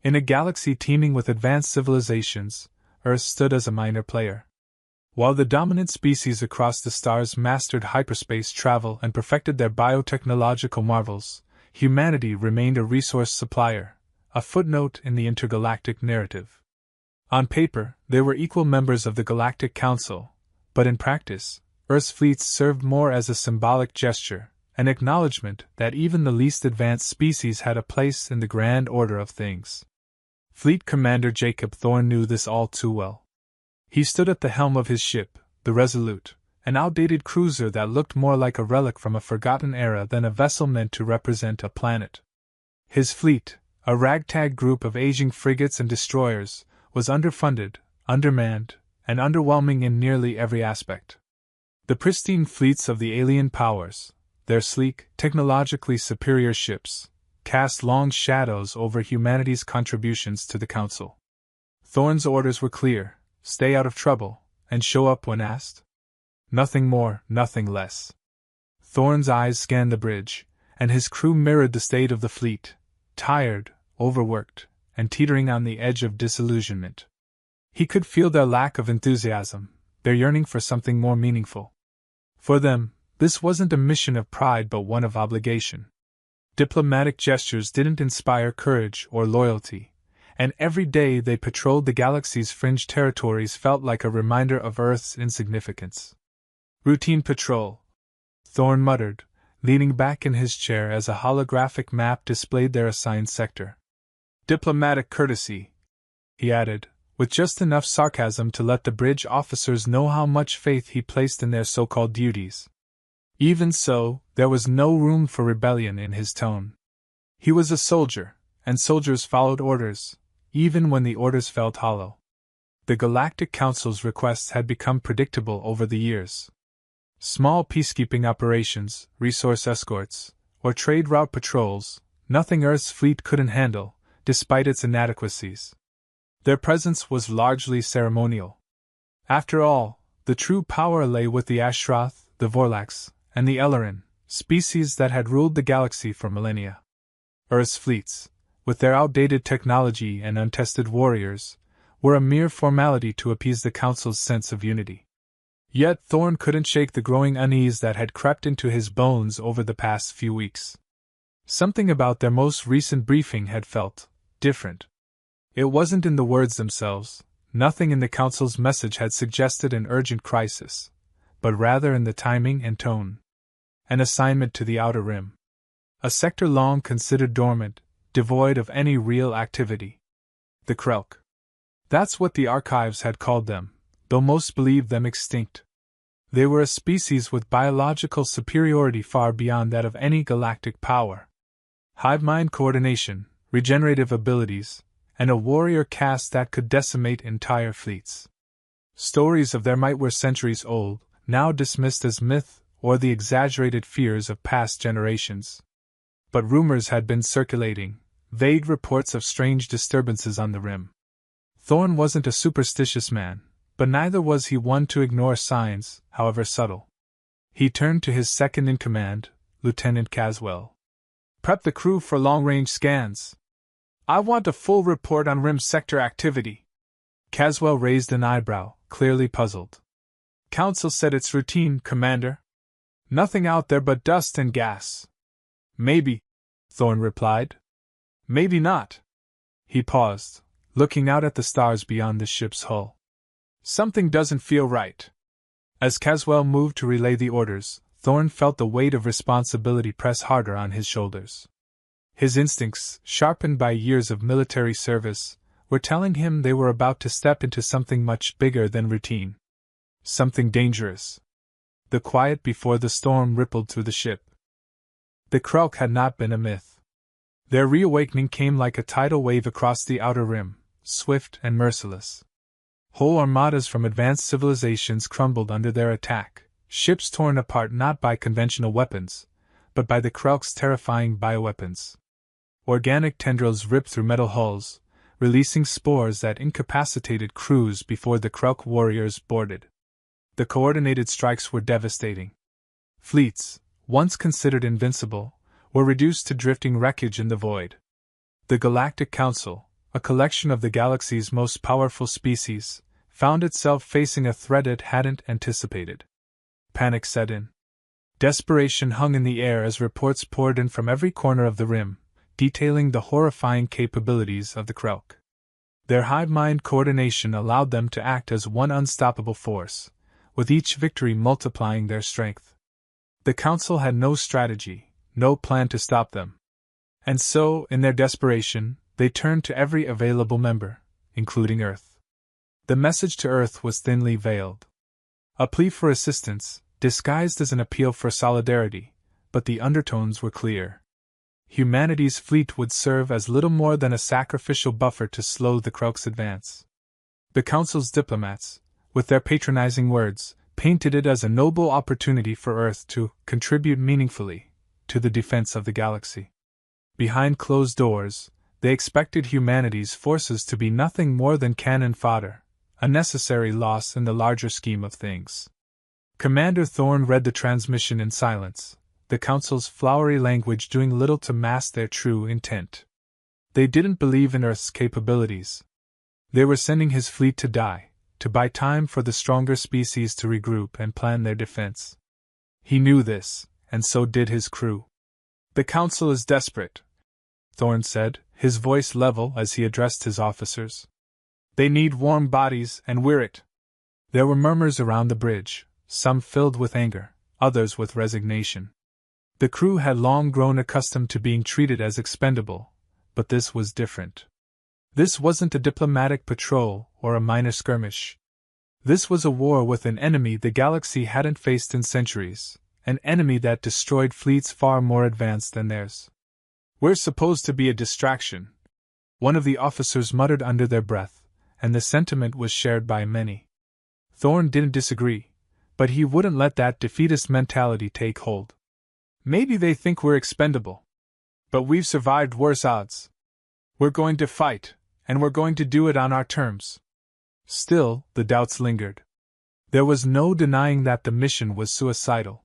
In a galaxy teeming with advanced civilizations, Earth stood as a minor player. While the dominant species across the stars mastered hyperspace travel and perfected their biotechnological marvels, humanity remained a resource supplier, a footnote in the intergalactic narrative. On paper, they were equal members of the Galactic Council, but in practice, Earth's fleets served more as a symbolic gesture, an acknowledgement that even the least advanced species had a place in the grand order of things. Fleet Commander Jacob Thorne knew this all too well. He stood at the helm of his ship, the Resolute, an outdated cruiser that looked more like a relic from a forgotten era than a vessel meant to represent a planet. His fleet, a ragtag group of aging frigates and destroyers, was underfunded, undermanned, and underwhelming in nearly every aspect. The pristine fleets of the alien powers, their sleek, technologically superior ships, cast long shadows over humanity's contributions to the Council. Thorne's orders were clear: stay out of trouble, and show up when asked. Nothing more, nothing less. Thorne's eyes scanned the bridge, and his crew mirrored the state of the fleet, tired, overworked, and teetering on the edge of disillusionment. He could feel their lack of enthusiasm, their yearning for something more meaningful. For them, this wasn't a mission of pride but one of obligation. Diplomatic gestures didn't inspire courage or loyalty, and every day they patrolled the galaxy's fringe territories felt like a reminder of Earth's insignificance. Routine patrol, Thorne muttered, leaning back in his chair as a holographic map displayed their assigned sector. Diplomatic courtesy, he added, with just enough sarcasm to let the bridge officers know how much faith he placed in their so-called duties. Even so, there was no room for rebellion in his tone. He was a soldier, and soldiers followed orders, even when the orders felt hollow. The Galactic Council's requests had become predictable over the years. Small peacekeeping operations, resource escorts, or trade route patrols, nothing Earth's fleet couldn't handle, despite its inadequacies. Their presence was largely ceremonial. After all, the true power lay with the Ashroth, the Vorlax, and the Ellerin, species that had ruled the galaxy for millennia. Earth's fleets, with their outdated technology and untested warriors, were a mere formality to appease the Council's sense of unity. Yet Thorne couldn't shake the growing unease that had crept into his bones over the past few weeks. Something about their most recent briefing had felt different. It wasn't in the words themselves, nothing in the Council's message had suggested an urgent crisis, but rather in the timing and tone. An assignment to the Outer Rim. A sector long considered dormant, devoid of any real activity. The Krelk. That's what the archives had called them, though most believed them extinct. They were a species with biological superiority far beyond that of any galactic power. Hive-mind coordination, regenerative abilities, and a warrior caste that could decimate entire fleets. Stories of their might were centuries old, now dismissed as myth or the exaggerated fears of past generations. But rumors had been circulating, vague reports of strange disturbances on the rim. Thorne wasn't a superstitious man, but neither was he one to ignore signs, however subtle. He turned to his second-in-command, Lieutenant Caswell. "Prep the crew for long-range scans. I want a full report on rim sector activity." Caswell raised an eyebrow, clearly puzzled. "Council said it's routine, Commander. Nothing out there but dust and gas." "Maybe," Thorne replied. "Maybe not." He paused, looking out at the stars beyond the ship's hull. "Something doesn't feel right." As Caswell moved to relay the orders, Thorne felt the weight of responsibility press harder on his shoulders. His instincts, sharpened by years of military service, were telling him they were about to step into something much bigger than routine. Something dangerous. The quiet before the storm rippled through the ship. The Krelk had not been a myth. Their reawakening came like a tidal wave across the outer rim, swift and merciless. Whole armadas from advanced civilizations crumbled under their attack, ships torn apart not by conventional weapons, but by the Krelk's terrifying bioweapons. Organic tendrils ripped through metal hulls, releasing spores that incapacitated crews before the Krelk warriors boarded. The coordinated strikes were devastating. Fleets, once considered invincible, were reduced to drifting wreckage in the void. The Galactic Council, a collection of the galaxy's most powerful species, found itself facing a threat it hadn't anticipated. Panic set in. Desperation hung in the air as reports poured in from every corner of the rim, detailing the horrifying capabilities of the Krelk. Their hive-mind coordination allowed them to act as one unstoppable force, with each victory multiplying their strength. The Council had no strategy, no plan to stop them. And so, in their desperation, they turned to every available member, including Earth. The message to Earth was thinly veiled. A plea for assistance, disguised as an appeal for solidarity, but the undertones were clear. Humanity's fleet would serve as little more than a sacrificial buffer to slow the Krelk's advance. The Council's diplomats, with their patronizing words, painted it as a noble opportunity for Earth to contribute meaningfully to the defense of the galaxy. Behind closed doors, they expected humanity's forces to be nothing more than cannon fodder, a necessary loss in the larger scheme of things. Commander Thorn read the transmission in silence, the Council's flowery language doing little to mask their true intent. They didn't believe in Earth's capabilities. They were sending his fleet to die, to buy time for the stronger species to regroup and plan their defense. He knew this, and so did his crew. "The Council is desperate," Thorn said, his voice level as he addressed his officers. "They need warm bodies, and we're it." There were murmurs around the bridge, some filled with anger, others with resignation. The crew had long grown accustomed to being treated as expendable, but this was different. This wasn't a diplomatic patrol or a minor skirmish. This was a war with an enemy the galaxy hadn't faced in centuries, an enemy that destroyed fleets far more advanced than theirs. "We're supposed to be a distraction," one of the officers muttered under their breath, and the sentiment was shared by many. Thorn didn't disagree, but he wouldn't let that defeatist mentality take hold. "Maybe they think we're expendable. But we've survived worse odds. We're going to fight, and we're going to do it on our terms." Still, the doubts lingered. There was no denying that the mission was suicidal.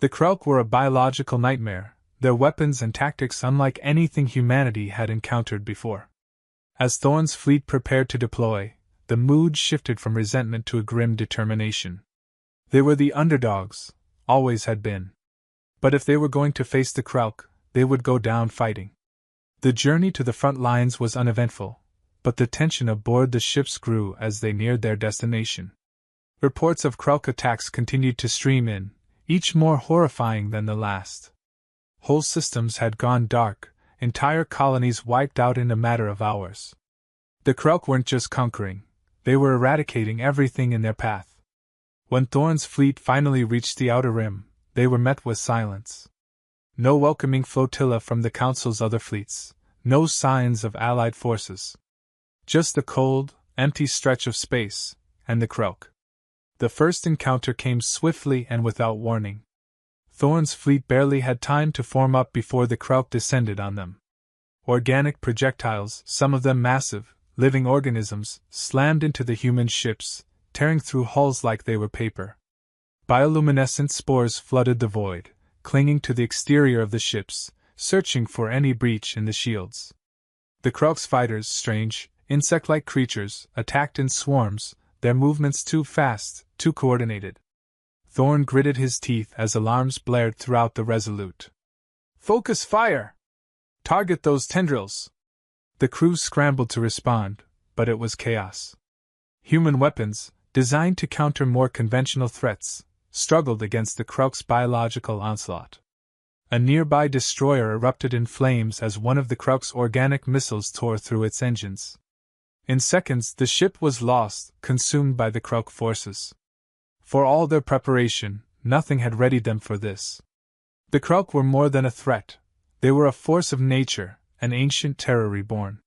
The Krelk were a biological nightmare, their weapons and tactics unlike anything humanity had encountered before. As Thorn's fleet prepared to deploy, the mood shifted from resentment to a grim determination. They were the underdogs, always had been. But if they were going to face the Krelk, they would go down fighting. The journey to the front lines was uneventful, but the tension aboard the ships grew as they neared their destination. Reports of Krelk attacks continued to stream in, each more horrifying than the last. Whole systems had gone dark, entire colonies wiped out in a matter of hours. The Krelk weren't just conquering, they were eradicating everything in their path. When Thorn's fleet finally reached the outer rim, they were met with silence. No welcoming flotilla from the Council's other fleets, no signs of allied forces. Just a cold, empty stretch of space, and the Krelk. The first encounter came swiftly and without warning. Thorn's fleet barely had time to form up before the Krelk descended on them. Organic projectiles, some of them massive, living organisms, slammed into the human ships, tearing through hulls like they were paper. Bioluminescent spores flooded the void, clinging to the exterior of the ships, searching for any breach in the shields. The Krelk's fighters, strange, insect-like creatures, attacked in swarms, their movements too fast, too coordinated. Thorn gritted his teeth as alarms blared throughout the Resolute. "Focus fire! Target those tendrils!" The crew scrambled to respond, but it was chaos. Human weapons, designed to counter more conventional threats, struggled against the Krelk's biological onslaught. A nearby destroyer erupted in flames as one of the Krelk's organic missiles tore through its engines. In seconds, the ship was lost, consumed by the Krelk forces. For all their preparation, nothing had readied them for this. The Krelk were more than a threat. They were a force of nature, an ancient terror reborn.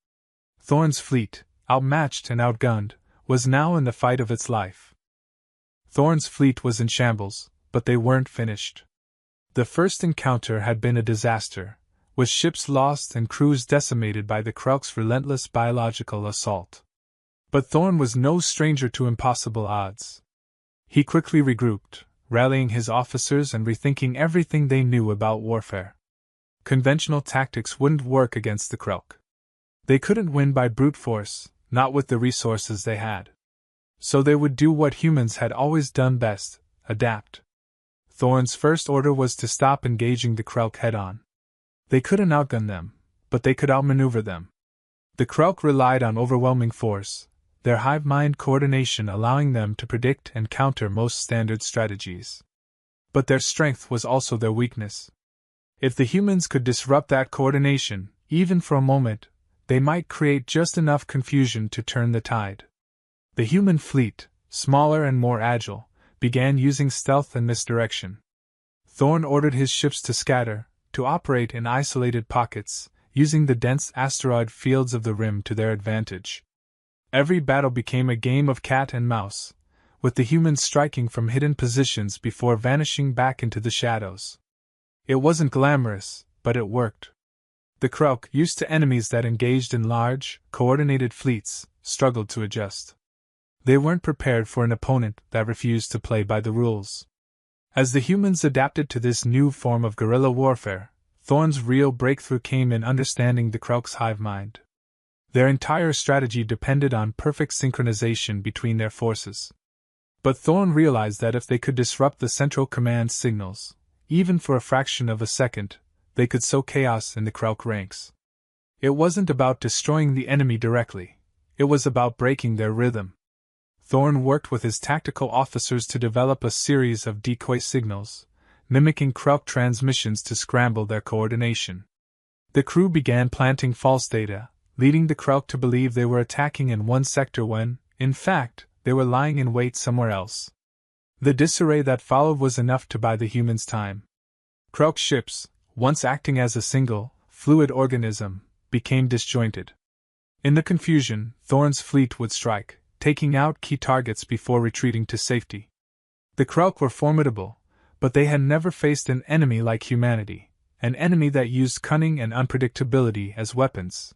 Thorn's fleet, outmatched and outgunned, was now in the fight of its life. Thorn's fleet was in shambles, but they weren't finished. The first encounter had been a disaster, with ships lost and crews decimated by the Krelk's relentless biological assault. But Thorn was no stranger to impossible odds. He quickly regrouped, rallying his officers and rethinking everything they knew about warfare. Conventional tactics wouldn't work against the Krelk. They couldn't win by brute force, not with the resources they had. So they would do what humans had always done best: adapt. Thorn's first order was to stop engaging the Krelk head-on. They couldn't outgun them, but they could outmaneuver them. The Krelk relied on overwhelming force, their hive-mind coordination allowing them to predict and counter most standard strategies. But their strength was also their weakness. If the humans could disrupt that coordination, even for a moment, they might create just enough confusion to turn the tide. The human fleet, smaller and more agile, began using stealth and misdirection. Thorn ordered his ships to scatter, to operate in isolated pockets, using the dense asteroid fields of the rim to their advantage. Every battle became a game of cat and mouse, with the humans striking from hidden positions before vanishing back into the shadows. It wasn't glamorous, but it worked. The Krelk, used to enemies that engaged in large, coordinated fleets, struggled to adjust. They weren't prepared for an opponent that refused to play by the rules. As the humans adapted to this new form of guerrilla warfare, Thorn's real breakthrough came in understanding the Krelk's hive mind. Their entire strategy depended on perfect synchronization between their forces. But Thorn realized that if they could disrupt the central command signals, even for a fraction of a second, they could sow chaos in the Krelk ranks. It wasn't about destroying the enemy directly, it was about breaking their rhythm. Thorn worked with his tactical officers to develop a series of decoy signals, mimicking Krelk transmissions to scramble their coordination. The crew began planting false data, leading the Krelk to believe they were attacking in one sector when, in fact, they were lying in wait somewhere else. The disarray that followed was enough to buy the humans time. Krelk ships, once acting as a single, fluid organism, became disjointed. In the confusion, Thorn's fleet would strike, taking out key targets before retreating to safety. The Krelk were formidable, but they had never faced an enemy like humanity, an enemy that used cunning and unpredictability as weapons.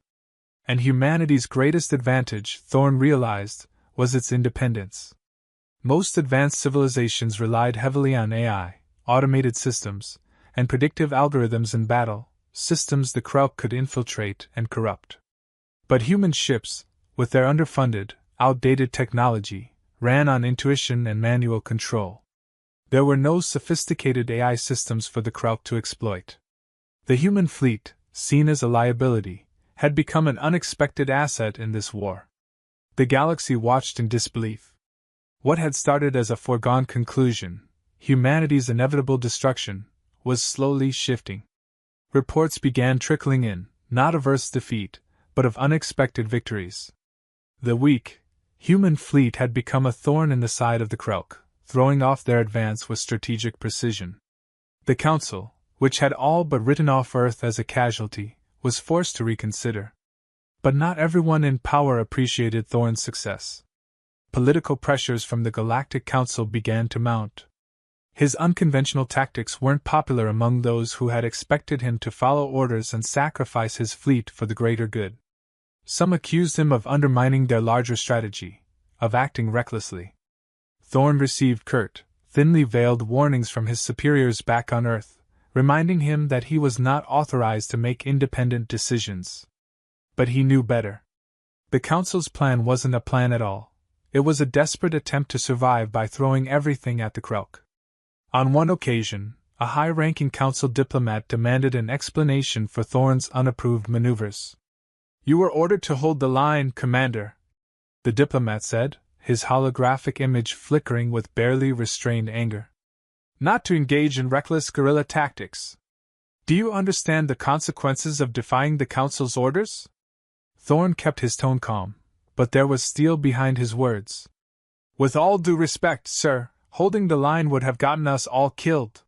And humanity's greatest advantage, Thorn realized, was its independence. Most advanced civilizations relied heavily on AI, automated systems, and predictive algorithms in battle, systems the Krelk could infiltrate and corrupt. But human ships, with their underfunded, outdated technology, ran on intuition and manual control. There were no sophisticated AI systems for the Krelk to exploit. The human fleet, seen as a liability, had become an unexpected asset in this war. The galaxy watched in disbelief. What had started as a foregone conclusion, humanity's inevitable destruction, was slowly shifting. Reports began trickling in, not of Earth's defeat, but of unexpected victories. The weak, human fleet had become a thorn in the side of the Krelk, throwing off their advance with strategic precision. The Council, which had all but written off Earth as a casualty, was forced to reconsider. But not everyone in power appreciated Thorn's success. Political pressures from the Galactic Council began to mount. His unconventional tactics weren't popular among those who had expected him to follow orders and sacrifice his fleet for the greater good. Some accused him of undermining their larger strategy, of acting recklessly. Thorn received curt, thinly veiled warnings from his superiors back on Earth, reminding him that he was not authorized to make independent decisions. But he knew better. The Council's plan wasn't a plan at all. It was a desperate attempt to survive by throwing everything at the Krelk. On one occasion, a high-ranking Council diplomat demanded an explanation for Thorn's unapproved maneuvers. "You were ordered to hold the line, Commander," the diplomat said, his holographic image flickering with barely restrained anger. "Not to engage in reckless guerrilla tactics. Do you understand the consequences of defying the Council's orders?" Thorn kept his tone calm, but there was steel behind his words. "With all due respect, sir, holding the line would have gotten us all killed.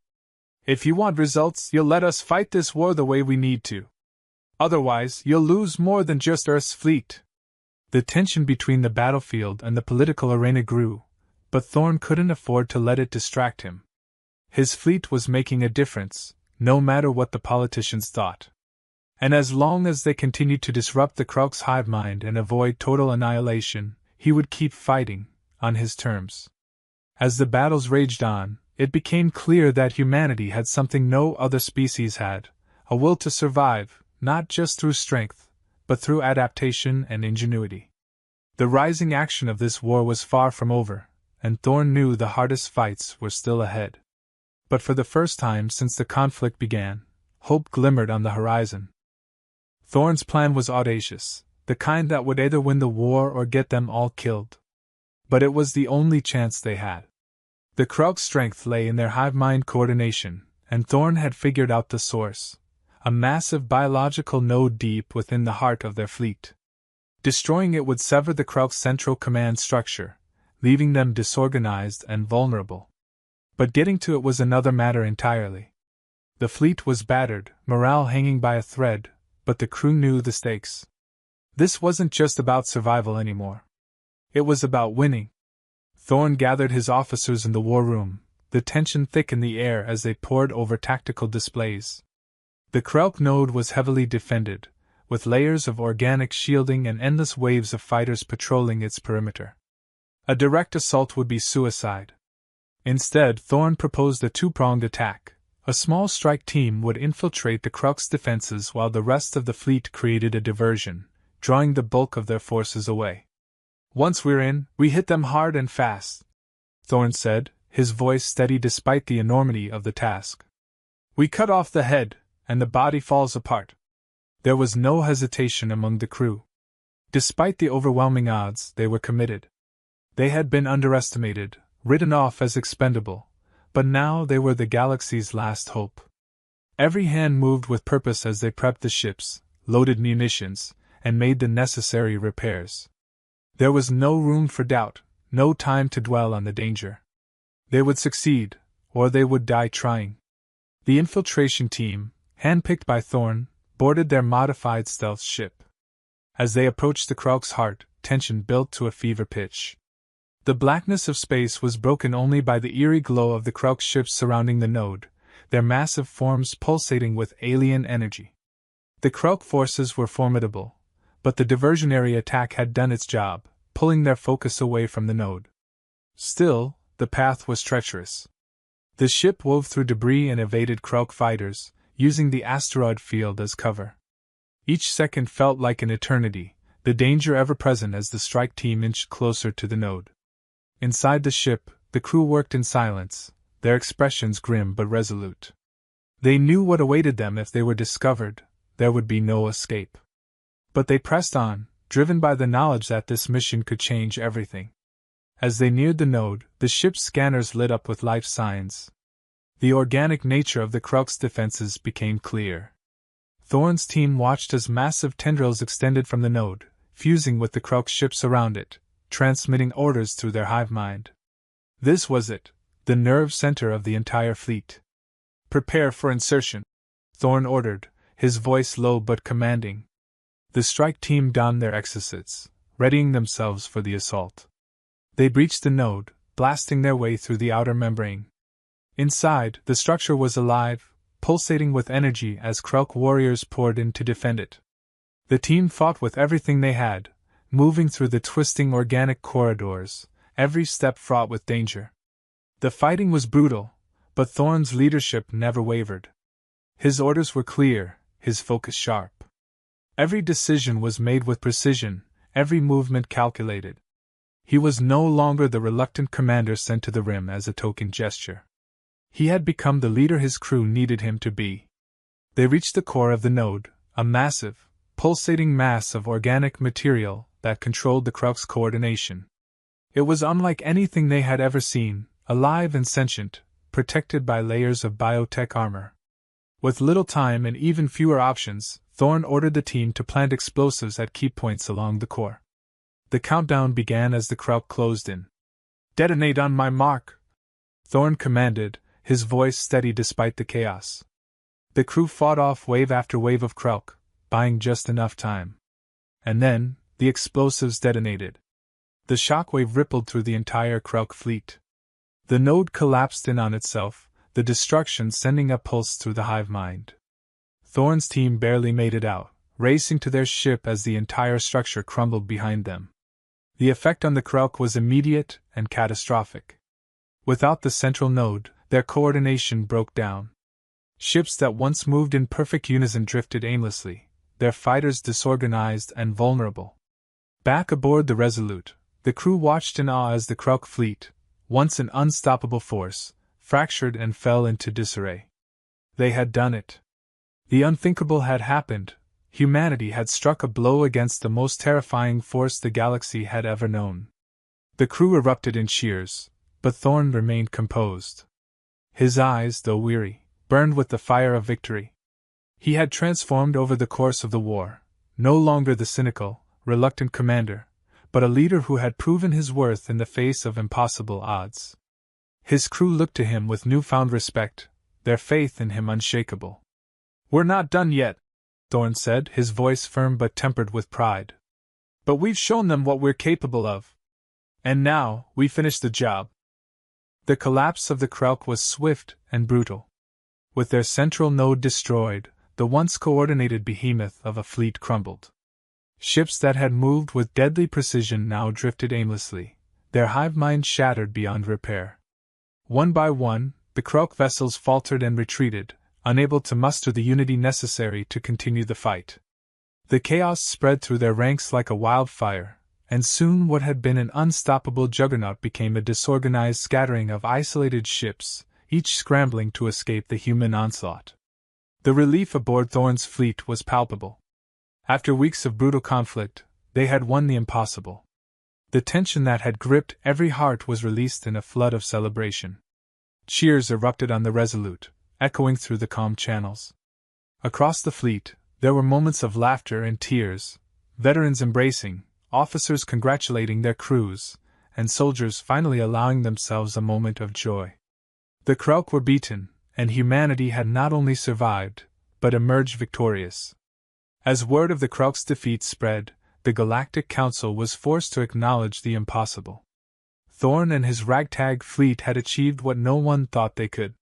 If you want results, you'll let us fight this war the way we need to. Otherwise, you'll lose more than just Earth's fleet." The tension between the battlefield and the political arena grew, but Thorn couldn't afford to let it distract him. His fleet was making a difference, no matter what the politicians thought. And as long as they continued to disrupt the Krelk's hive mind and avoid total annihilation, he would keep fighting, on his terms. As the battles raged on, it became clear that humanity had something no other species had, a will to survive, not just through strength, but through adaptation and ingenuity. The rising action of this war was far from over, and Thorn knew the hardest fights were still ahead. But for the first time since the conflict began, hope glimmered on the horizon. Thorn's plan was audacious, the kind that would either win the war or get them all killed. But it was the only chance they had. The Krug's strength lay in their hive-mind coordination, and Thorn had figured out the source, a massive biological node deep within the heart of their fleet. Destroying it would sever the Krug's central command structure, leaving them disorganized and vulnerable. But getting to it was another matter entirely. The fleet was battered, morale hanging by a thread, but the crew knew the stakes. This wasn't just about survival anymore. It was about winning. Thorn gathered his officers in the war room, the tension thick in the air as they pored over tactical displays. The Krug node was heavily defended, with layers of organic shielding and endless waves of fighters patrolling its perimeter. A direct assault would be suicide. Instead, Thorn proposed a two-pronged attack. A small strike team would infiltrate the Krug's defenses while the rest of the fleet created a diversion, drawing the bulk of their forces away. "Once we're in, we hit them hard and fast," Thorn said, his voice steady despite the enormity of the task. "We cut off the head, and the body falls apart." There was no hesitation among the crew. Despite the overwhelming odds, they were committed. They had been underestimated, written off as expendable, but now they were the galaxy's last hope. Every hand moved with purpose as they prepped the ships, loaded munitions, and made the necessary repairs. There was no room for doubt, no time to dwell on the danger. They would succeed, or they would die trying. The infiltration team, handpicked by Thorn, boarded their modified stealth ship. As they approached the Krug's heart, tension built to a fever pitch. The blackness of space was broken only by the eerie glow of the Krug ships surrounding the node, their massive forms pulsating with alien energy. The Krug forces were formidable, but the diversionary attack had done its job, pulling their focus away from the node. Still, the path was treacherous. The ship wove through debris and evaded Krug fighters, using the asteroid field as cover. Each second felt like an eternity, the danger ever present as the strike team inched closer to the node. Inside the ship, the crew worked in silence, their expressions grim but resolute. They knew what awaited them if they were discovered. There would be no escape. But they pressed on, driven by the knowledge that this mission could change everything. As they neared the node, the ship's scanners lit up with life signs. The organic nature of the Krug's defenses became clear. Thorn's team watched as massive tendrils extended from the node, fusing with the Krug ships around it, transmitting orders through their hive mind. This was it, the nerve center of the entire fleet. "Prepare for insertion," Thorn ordered, his voice low but commanding. The strike team donned their exocets, readying themselves for the assault. They breached the node, blasting their way through the outer membrane. Inside, the structure was alive, pulsating with energy as Krug warriors poured in to defend it. The team fought with everything they had, moving through the twisting organic corridors, every step fraught with danger. The fighting was brutal, but Thorn's leadership never wavered. His orders were clear, his focus sharp. Every decision was made with precision, every movement calculated. He was no longer the reluctant commander sent to the rim as a token gesture. He had become the leader his crew needed him to be. They reached the core of the node, a massive, pulsating mass of organic material that controlled the Krug's coordination. It was unlike anything they had ever seen, alive and sentient, protected by layers of biotech armor. With little time and even fewer options, Thorn ordered the team to plant explosives at key points along the core. The countdown began as the Krug closed in. "Detonate on my mark," Thorn commanded, his voice steady despite the chaos. The crew fought off wave after wave of Krug, buying just enough time. And then, the explosives detonated. The shockwave rippled through the entire Krug fleet. The node collapsed in on itself, the destruction sending a pulse through the hive mind. Thorn's team barely made it out, racing to their ship as the entire structure crumbled behind them. The effect on the Krug was immediate and catastrophic. Without the central node, their coordination broke down. Ships that once moved in perfect unison drifted aimlessly, their fighters disorganized and vulnerable. Back aboard the Resolute, the crew watched in awe as the Kruk fleet, once an unstoppable force, fractured and fell into disarray. They had done it. The unthinkable had happened. Humanity had struck a blow against the most terrifying force the galaxy had ever known. The crew erupted in cheers, but Thorn remained composed. His eyes, though weary, burned with the fire of victory. He had transformed over the course of the war, no longer the cynical, reluctant commander, but a leader who had proven his worth in the face of impossible odds. His crew looked to him with newfound respect, their faith in him unshakable. "We're not done yet," Thorn said, his voice firm but tempered with pride. "But we've shown them what we're capable of. And now, we finish the job." The collapse of the Kruk was swift and brutal. With their central node destroyed, the once coordinated behemoth of a fleet crumbled. Ships that had moved with deadly precision now drifted aimlessly, their hive mind shattered beyond repair. One by one, the Kruk vessels faltered and retreated, unable to muster the unity necessary to continue the fight. The chaos spread through their ranks like a wildfire, and soon what had been an unstoppable juggernaut became a disorganized scattering of isolated ships, each scrambling to escape the human onslaught. The relief aboard Thorn's fleet was palpable. After weeks of brutal conflict, they had won the impossible. The tension that had gripped every heart was released in a flood of celebration. Cheers erupted on the Resolute, echoing through the calm channels. Across the fleet, there were moments of laughter and tears, veterans embracing, officers congratulating their crews, and soldiers finally allowing themselves a moment of joy. The Kruk were beaten, and humanity had not only survived, but emerged victorious. As word of the Kruk's defeat spread, the Galactic Council was forced to acknowledge the impossible. Thorn and his ragtag fleet had achieved what no one thought they could.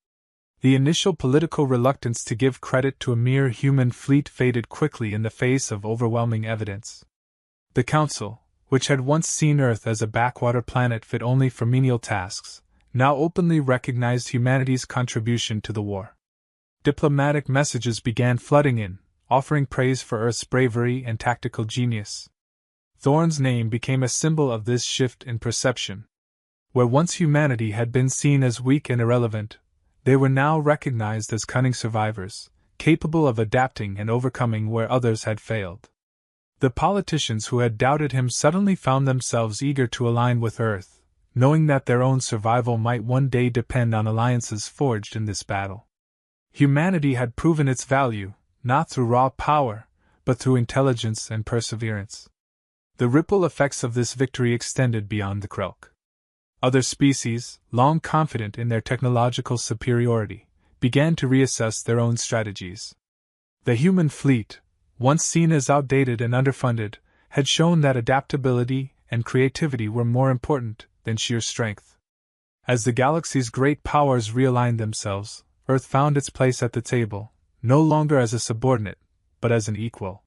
The initial political reluctance to give credit to a mere human fleet faded quickly in the face of overwhelming evidence. The Council, which had once seen Earth as a backwater planet fit only for menial tasks, now openly recognized humanity's contribution to the war. Diplomatic messages began flooding in, offering praise for Earth's bravery and tactical genius. Thorn's name became a symbol of this shift in perception. Where once humanity had been seen as weak and irrelevant, they were now recognized as cunning survivors, capable of adapting and overcoming where others had failed. The politicians who had doubted him suddenly found themselves eager to align with Earth, knowing that their own survival might one day depend on alliances forged in this battle. Humanity had proven its value, not through raw power, but through intelligence and perseverance. The ripple effects of this victory extended beyond the Kruk. Other species, long confident in their technological superiority, began to reassess their own strategies. The human fleet, once seen as outdated and underfunded, had shown that adaptability and creativity were more important than sheer strength. As the galaxy's great powers realigned themselves, Earth found its place at the table, no longer as a subordinate, but as an equal.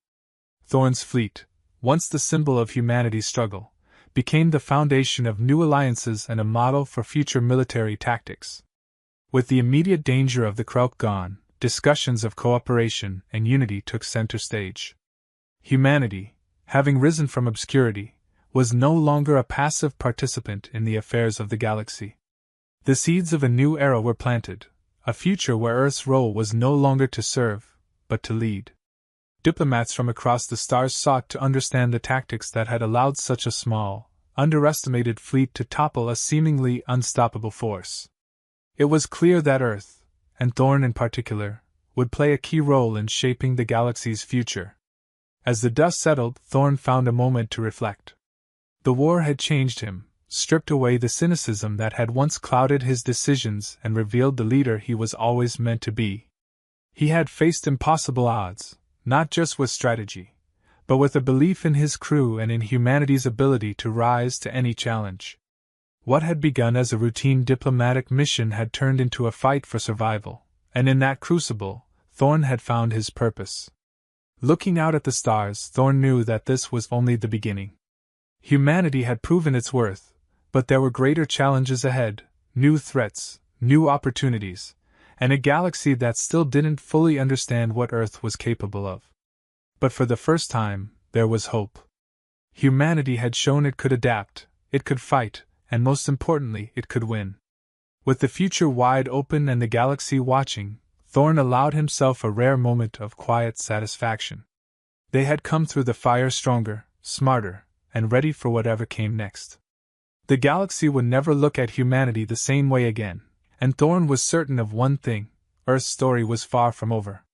Thorn's fleet, once the symbol of humanity's struggle, became the foundation of new alliances and a model for future military tactics. With the immediate danger of the Kruk gone, discussions of cooperation and unity took center stage. Humanity, having risen from obscurity, was no longer a passive participant in the affairs of the galaxy. The seeds of a new era were planted, a future where Earth's role was no longer to serve, but to lead. Diplomats from across the stars sought to understand the tactics that had allowed such a small, underestimated fleet to topple a seemingly unstoppable force. It was clear that Earth, and Thorn in particular, would play a key role in shaping the galaxy's future. As the dust settled, Thorn found a moment to reflect. The war had changed him, stripped away the cynicism that had once clouded his decisions and revealed the leader he was always meant to be. He had faced impossible odds, not just with strategy, but with a belief in his crew and in humanity's ability to rise to any challenge. What had begun as a routine diplomatic mission had turned into a fight for survival, and in that crucible, Thorn had found his purpose. Looking out at the stars, Thorn knew that this was only the beginning. Humanity had proven its worth, but there were greater challenges ahead, new threats, new opportunities, and a galaxy that still didn't fully understand what Earth was capable of. But for the first time, there was hope. Humanity had shown it could adapt, it could fight, and most importantly, it could win. With the future wide open and the galaxy watching, Thorn allowed himself a rare moment of quiet satisfaction. They had come through the fire stronger, smarter, and ready for whatever came next. The galaxy would never look at humanity the same way again, and Thorn was certain of one thing: Earth's story was far from over.